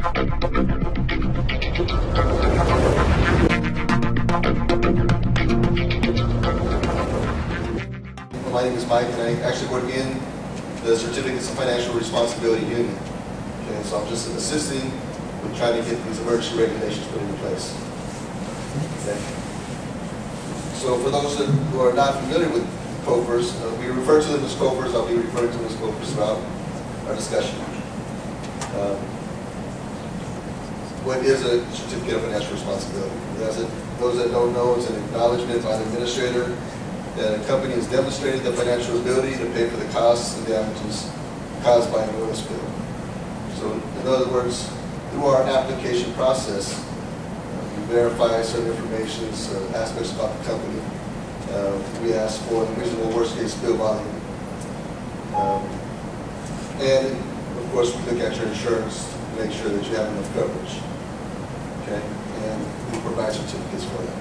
My name is Mike, and I actually work in the Certificates of Financial Responsibility Unit. Okay, so I'm just assisting with trying to get these emergency regulations put into place. Okay. So for those who are not familiar with COFRs, we refer to them as COFRs. I'll be referring to them as COFRs throughout our discussion. What is a Certificate of Financial Responsibility? Those that don't know, it's an acknowledgement by the administrator that a company has demonstrated the financial ability to pay for the costs and damages caused by an oil spill. So in other words, through our application process, we verify certain information, aspects about the company. We ask for the reasonable worst case spill volume. And of course, we look at your insurance to make sure that you have enough coverage. Okay? And we provide certificates for that.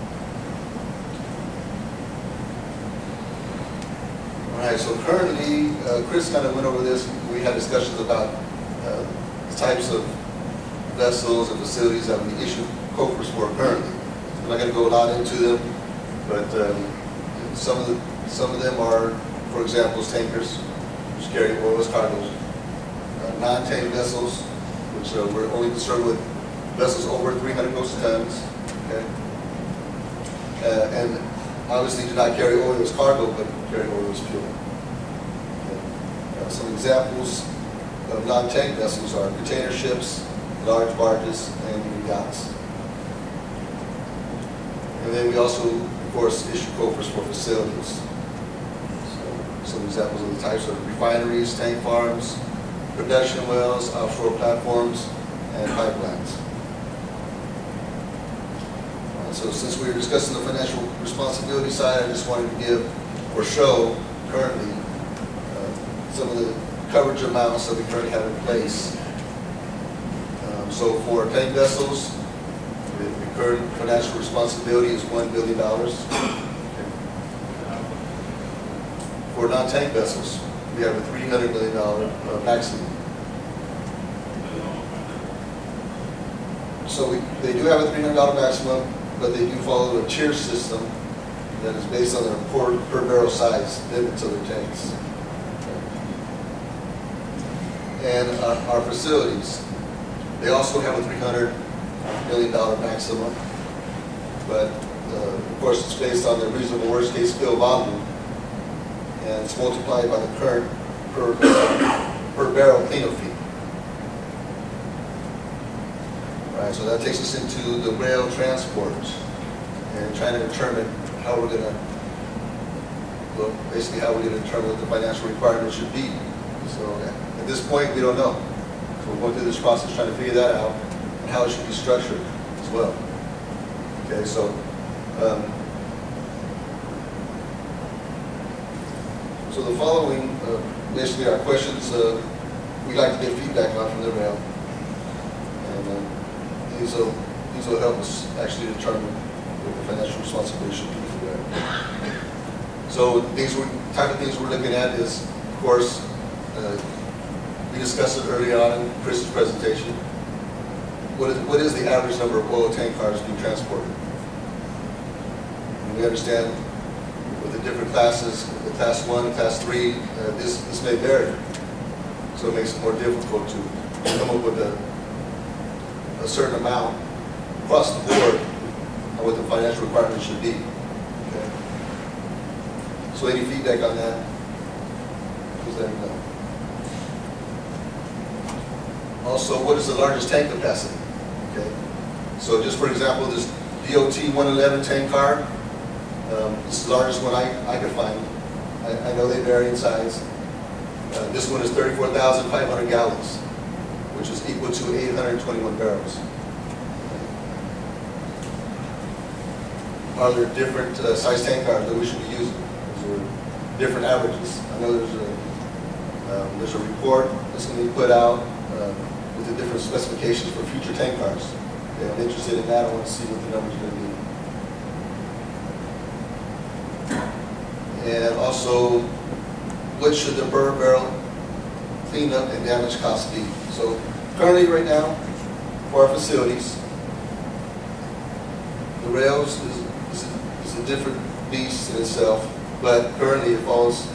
All right, so currently, Chris kind of went over this. We had discussions about the types of vessels and facilities that we issue COFRs for currently. I'm not going to go a lot into them, but some of them are, for example, tankers, which carry oil as cargoes, non-tank vessels, which we're only concerned with vessels over 300 gross tons, okay? And obviously do not carry oil as cargo, but carry oil as fuel. Okay. Some examples of non-tank vessels are container ships, large barges, and yachts. And then we also, of course, issue COFRs for facilities. So some examples of the types are refineries, tank farms, production wells, offshore platforms, and pipelines. So since we were discussing the financial responsibility side, I just wanted to give or show currently some of the coverage amounts that we currently have in place. So for tank vessels, the current financial responsibility is $1 billion. For non-tank vessels, we have a $300 million maximum. So they do have a $300 maximum, but they do follow a tier system that is based on their per barrel size limits of their tanks. And our facilities, they also have a $300 million maximum, but of course it's based on the reasonable worst case spill volume, and it's multiplied by the current per barrel cleanup fee. Right, so that takes us into the rail transport and trying to determine how we're going to, well, basically how we're going to determine what the financial requirement should be. So at this point, we don't know. So we're going through this process trying to figure that out and how it should be structured as well. Okay, so the following basically are questions we'd like to get feedback on from the rail. And these will help us actually determine what the financial responsibility should be for that. So type of things we're looking at is, of course, we discussed it early on in Chris's presentation. What is the average number of oil tank cars being transported? And we understand with the different classes, the class 1 and class 3, this may vary. So it makes it more difficult to come up with a certain amount across the board on what the financial requirements should be. Okay. So any feedback on that, please let me know. Also, what is the largest tank capacity? Okay. So just for example, this DOT 111 tank car, this is the largest one I could find. I know they vary in size. This one is 34,500 gallons, which is equal to 821 barrels. Are there different size tank cars that we should be using? Is there different averages? I know there's a report that's going to be put out with the different specifications for future tank cars. Okay, I'm interested in that. I want to see what the numbers are going to be. And also, what should the per barrel cleanup and damage cost be? So currently, right now, for our facilities. The rails is a different beast in itself, but currently it falls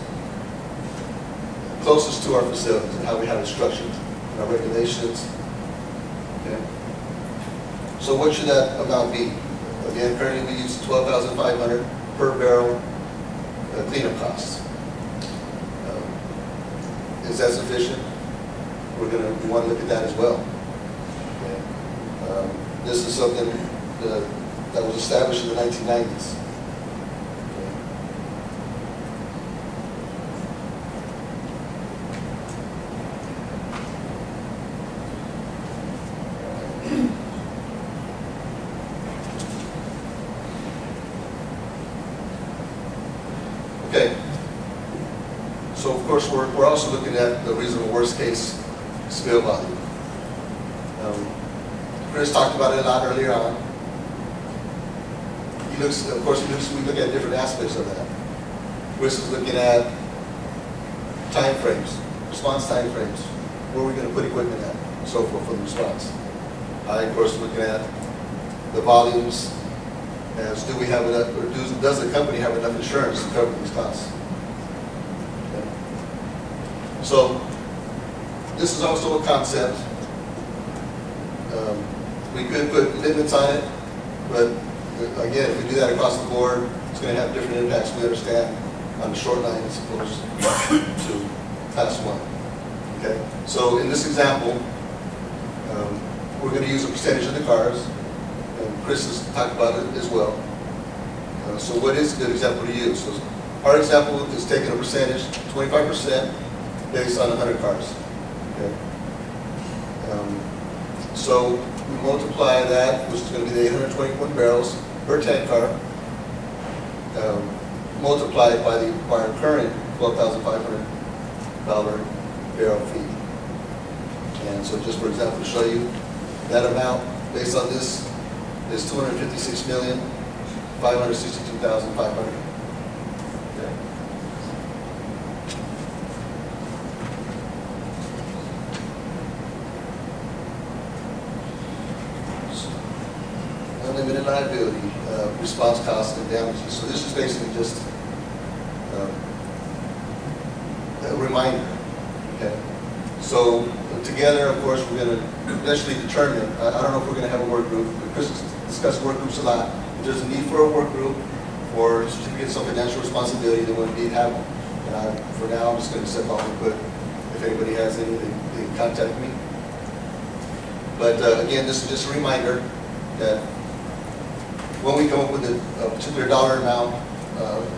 closest to our facilities and how we have it structured in our regulations. Okay. So what should that amount be? Again, currently we use $12,500 per barrel cleanup costs. Is that sufficient? We want to look at that as well. Okay. This is something that was established in the 1990s. Okay. So of course we're also looking at the reasonable worst case spill volume. Chris talked about it a lot earlier on. We look at different aspects of that. Chris is looking at time frames, response time frames, where we're going to put equipment at, and so forth for the response. I, of course, looking at the volumes as do we have enough, or does the company have enough insurance to cover these costs? Okay. So this is also a concept. We could put limits on it, but again, if we do that across the board, it's going to have different impacts, we understand, on the short line as opposed to class one. Okay? So in this example, we're going to use a percentage of the cars, and Chris has talked about it as well. So what is a good example to use? So our example is taking a percentage, 25%, based on 100 cars. Okay? So we multiply that, which is going to be the 821 barrels per tank car, multiplied by our current $12,500 barrel fee. And so just for example, to show you, that amount based on this is $256,562,500. Okay. Unlimited liability, response costs and damages. So this is basically just a reminder. Okay. So together, of course, we're going to eventually determine. I don't know if we're going to have a work group. Chris has discussed work groups a lot. If there's a need for a work group or certificates of financial responsibility, then we'll indeed have one. And for now, I'm just going to set off and put. If anybody has any, they can contact me. But again, this is just a reminder that when we come up with a particular dollar amount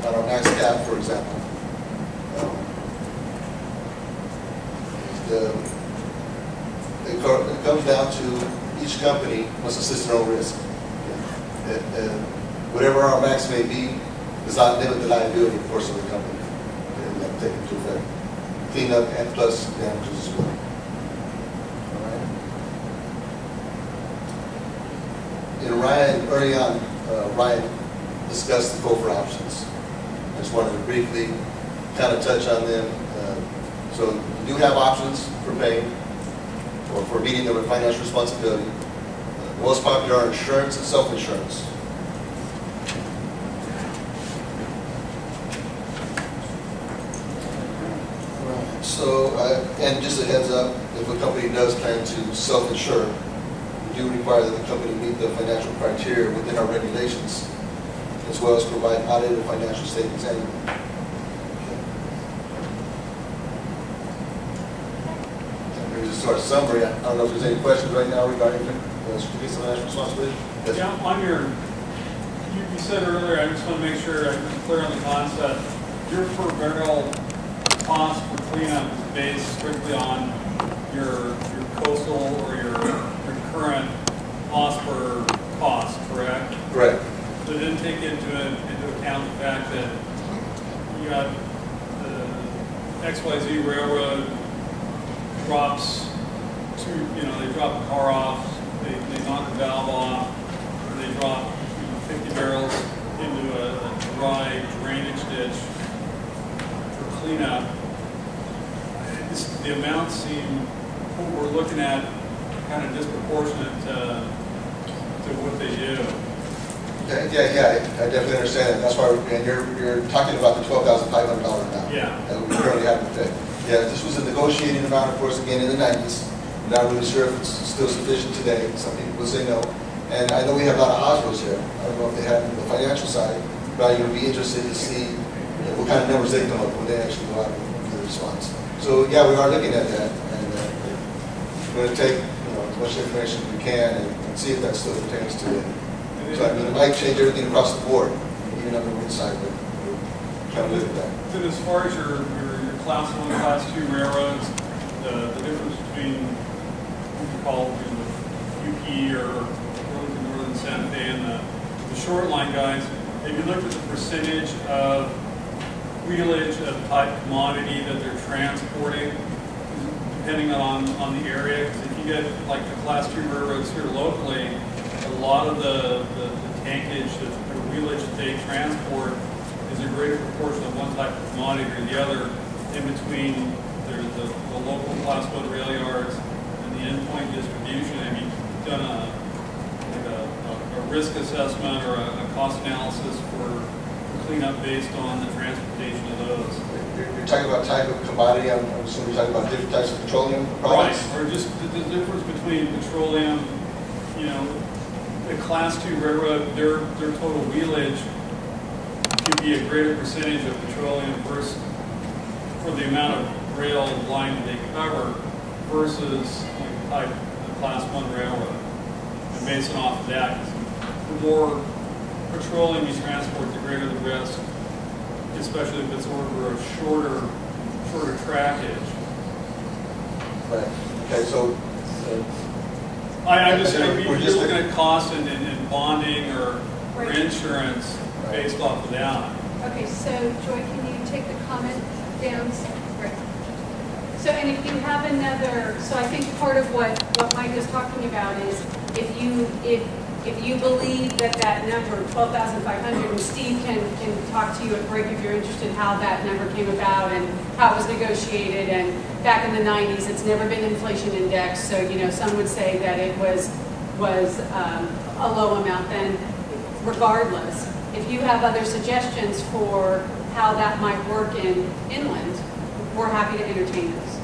on our max cap, for example, it comes down to each company must assist their own risk. And whatever our max may be does not limit the liability, of course, of the company. And that take into effect. Cleanup and plus damages as well. All right. In Ryan, early on, Ryan discussed the COFR options. I just wanted to briefly kind of touch on them. So we do have options for paying or for meeting the financial responsibility. The most popular are insurance and self-insurance. So, and just a heads up, if a company does plan to self-insure, we do require that the company meet the financial criteria within our regulations, as well as provide audited financial statements annually. To our summary, I don't know if there's any questions right now regarding certificates of financial responsibility. Yes. Yeah, on your, you said earlier, I just want to make sure I'm clear on the concept. Your per barrel cost for cleanup is based strictly on your coastal or your current cost per cost, correct? Correct. So it didn't take into account the fact that you got the XYZ railroad drops they drop a car off, they knock a valve off, or they drop 50 barrels into a dry drainage ditch for cleanup. The amounts seem, what we're looking at kind of disproportionate to what they do. Okay, yeah, I definitely understand that. That's why, and you're talking about the $12,500 amount. Yeah. That we currently have in effect. Yeah, this was a negotiating amount, of course, again in the 90s. I'm not really sure if it's still sufficient today. Some people will say no. And I know we have a lot of hospitals here. I don't know if they have the financial side, but I would be interested to see what kind of numbers they come up when they actually go out and do the response. So yeah, we are looking at that, and we're going to take as much information as we can and see if that still pertains to it. So I mean, it might change everything across the board, even on the wind side, but we're trying to live with that. But as far as your Class 1, Class 2 railroads, the difference between what you call UP or Burlington Northern Santa Fe and the short line guys, if you looked at the percentage of wheelage of type commodity that they're transporting, depending on the area, because if you get like the Class 2 railroads here locally, a lot of the tankage, the wheelage that they transport is a greater proportion of one type of commodity or the other in between the local Class 1 rail yards and the endpoint distribution. Have you done a risk assessment or a cost analysis for cleanup based on the transportation of those? You're talking about type of commodity. I'm assuming you're talking about different types of petroleum products? Right, or just the difference between petroleum, the Class 2 railroad, their total wheelage could be a greater percentage of petroleum versus for the amount of rail line that they cover versus like the Class 1 railroad. And based off of that, the more petroleum you transport, the greater the risk, especially if it's over a shorter trackage. Right. Okay, so I'm just saying, you're looking at cost and bonding or insurance based off of that. Okay, so Joy, can you take the comment down? Right. So, and if you have another, so I think part of what Mike is talking about is if you believe that number, 12,500, and Steve can talk to you at break if you're interested in how that number came about and how it was negotiated. And back in the 90s, it's never been inflation indexed, so some would say that it was a low amount. Then, regardless, if you have other suggestions for how that might work in inland, we're happy to entertain those.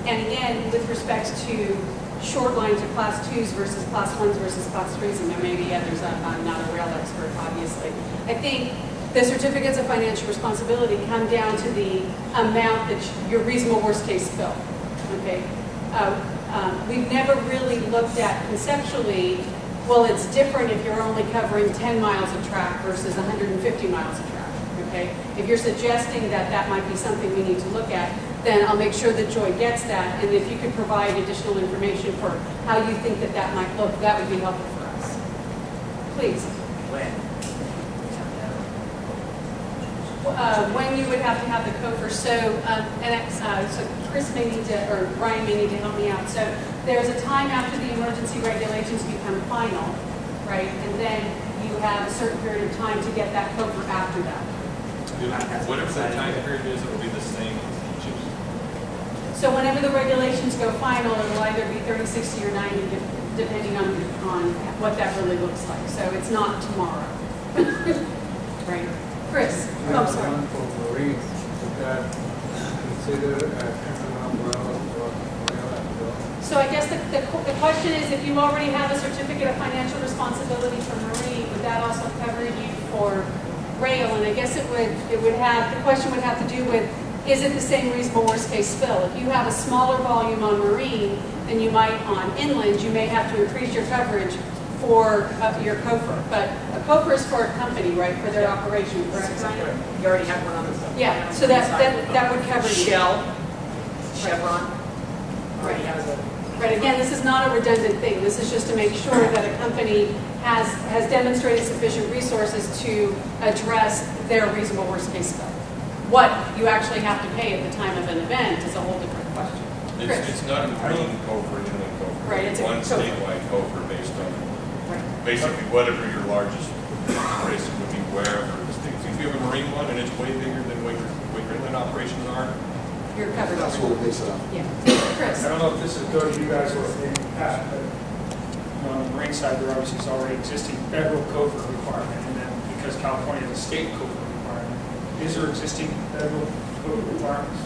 And again, with respect to short lines of Class 2s versus Class 1s versus Class 3s, and there may be others. I'm not a rail expert, obviously. I think the certificates of financial responsibility come down to the amount that your reasonable worst case spill. Okay, we've never really looked at conceptually. Well, it's different if you're only covering 10 miles of track versus 150 miles of track. Okay, if you're suggesting that might be something we need to look at, then I'll make sure that Joy gets that. And if you could provide additional information for how you think that might look, that would be helpful for us. Please. When you would have to have the COFR. So Chris may need to, or Brian may need to help me out. So there's a time after the emergency regulations become final, right? And then you have a certain period of time to get that COFR after that. Whatever that time period is, it will be the same as each. So whenever the regulations go final, it will either be 30, 60, or 90, depending on what that really looks like. So it's not tomorrow. Right. Chris, I'm sorry. For Marines, is that considered an umbrella or umbrella? So I guess the question is, if you already have a certificate of financial responsibility for Marine, would that also cover you for rail? And I guess the question would have to do with, is it the same reasonable worst case spill? If you have a smaller volume on Marine than you might on inland, you may have to increase your coverage for your COFR. But a COFR is for a company, right, for their operation, correct? You already have one on the Yeah, so that would cover you. Shell, Chevron, already has a. Right, again, this is not a redundant thing. This is just to make sure that a company has demonstrated sufficient resources to address their reasonable worst case spill. What you actually have to pay at the time of an event is a whole different question. It's not a marine COFR, inland COFR. Right, it's a one COFR. statewide COFR based on Right. basically whatever your largest risk would be wherever the state. So if you have a marine one and it's way bigger than what your inland operations are, You're covered. That's what it makes it up. Yeah. Chris. I don't know if this is good, you guys were thinking that, but on the marine side, there obviously is already existing federal COFR requirement, and then because California has a state COFR requirement, is there existing federal COFR requirements?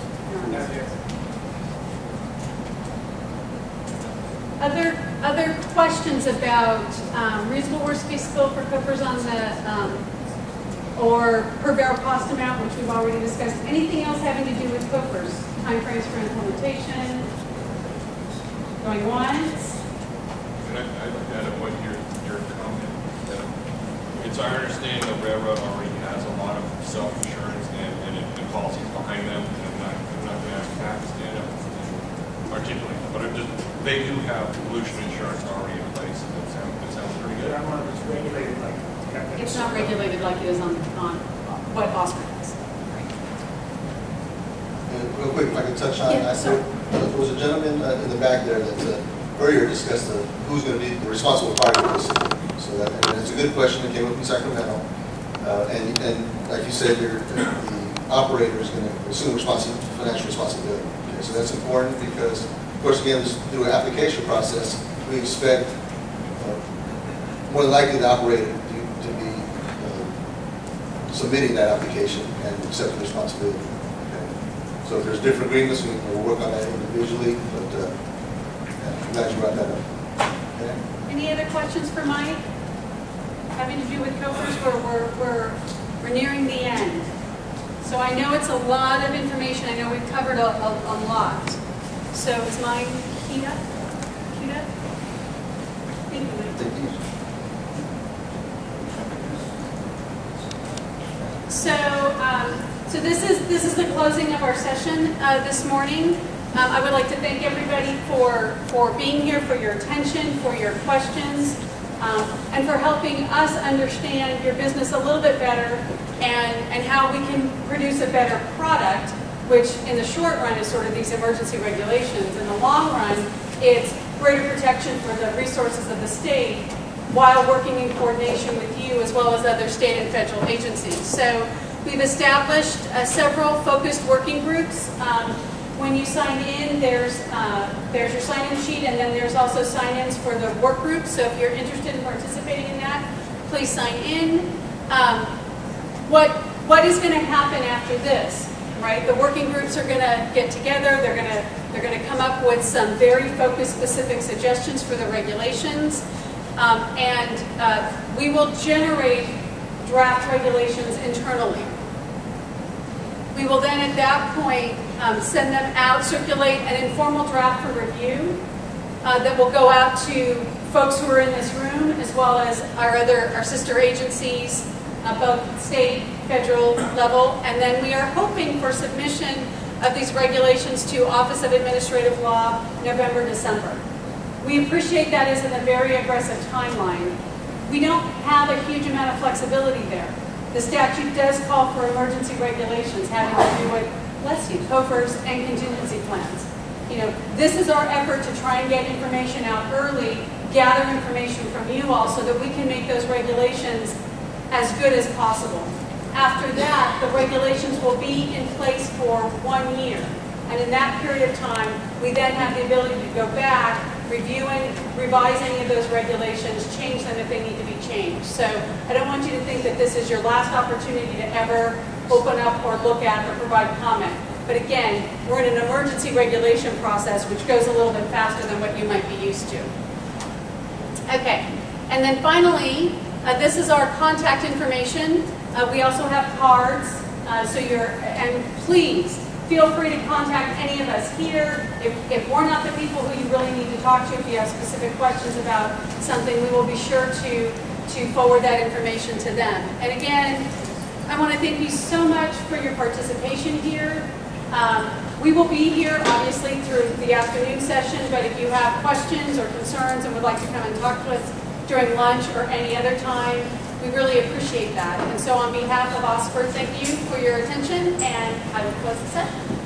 Other questions about reasonable worst case scope for COFRs on the, or per barrel cost amount, which we've already discussed. Anything else having to do with COFRs? Timeframes for implementation? Going once? And I'd like to add a point to your comment. That it's our understanding the railroad already has a lot of self-insurance and policies behind them. And I'm not going to ask Pat to stand up and articulate that, but they do have pollution insurance already in place. That sounds pretty good. I don't know if it's regulated like. It's not regulated like it is on what OSPR does. Real quick, if I could touch on Yeah, that. sure. There was a gentleman in the back there that earlier discussed who's going to be the responsible party for this. So that, and it's a good question that came up in Sacramento. And like you said, the operator is going to assume financial responsibility. Okay, so that's important because, of course, again, through an application process, we expect more than likely the operator to be submitting that application and accepting responsibility. Okay. So if there's different agreements, we'll work on that individually, but I'm glad you brought that up. Okay. Any other questions for Mike? Having to do with COFRs, we're nearing the end. So I know it's a lot of information. I know we've covered a lot. So is mine keyed up? Thank you, Mike. Thank you. So this is the closing of our session this morning. I would like to thank everybody for being here, for your attention, for your questions, and for helping us understand your business a little bit better and how we can produce a better product, which in the short run is sort of these emergency regulations. In the long run, it's greater protection for the resources of the state while working in coordination with you as well as other state and federal agencies. So we've established several focused working groups. When you sign in, there's your sign-in sheet, and then there's also sign-ins for the work groups. So if you're interested in participating in that, please sign in. What is going to happen after this, right? The working groups are going to get together. They're going to come up with some very focused, specific suggestions for the regulations, and we will generate draft regulations internally. We will then, at that point, send them out, circulate an informal draft for review that will go out to folks who are in this room, as well as our sister agencies, both state, federal level, and then we are hoping for submission of these regulations to Office of Administrative Law November, December. We appreciate that is in a very aggressive timeline. We don't have a huge amount of flexibility there. The statute does call for emergency regulations having to do with, bless you, COFRs and contingency plans. You know, this is our effort to try and get information out early, gather information from you all so that we can make those regulations as good as possible. After that, the regulations will be in place for 1 year. And in that period of time, we then have the ability to go back, review and revise any of those regulations, change them if they need to be changed. So I don't want you to think that this is your last opportunity to ever open up or look at or provide comment. But again, we're in an emergency regulation process which goes a little bit faster than what you might be used to. Okay, and then finally, this is our contact information. We also have cards, and please, feel free to contact any of us here. If we're not the people who you really need to talk to, if you have specific questions about something, we will be sure to forward that information to them. And again, I want to thank you so much for your participation here. We will be here, obviously, through the afternoon session, but if you have questions or concerns and would like to come and talk to us during lunch or any other time, we really appreciate that. And so on behalf of OSPR, thank you for your attention, and I will close the session.